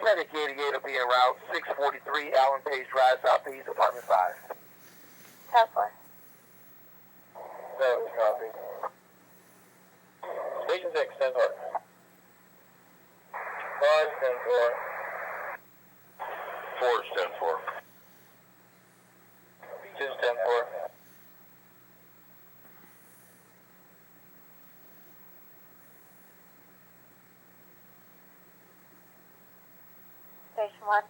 Medicated gate will be en route 643 Allen Page Drive, Southeast, Apartment 5. 10-4. No, copy. Station 6, 10-4. 5, 10-4. 4 is 10-4. 2 is 10-4. Station 1.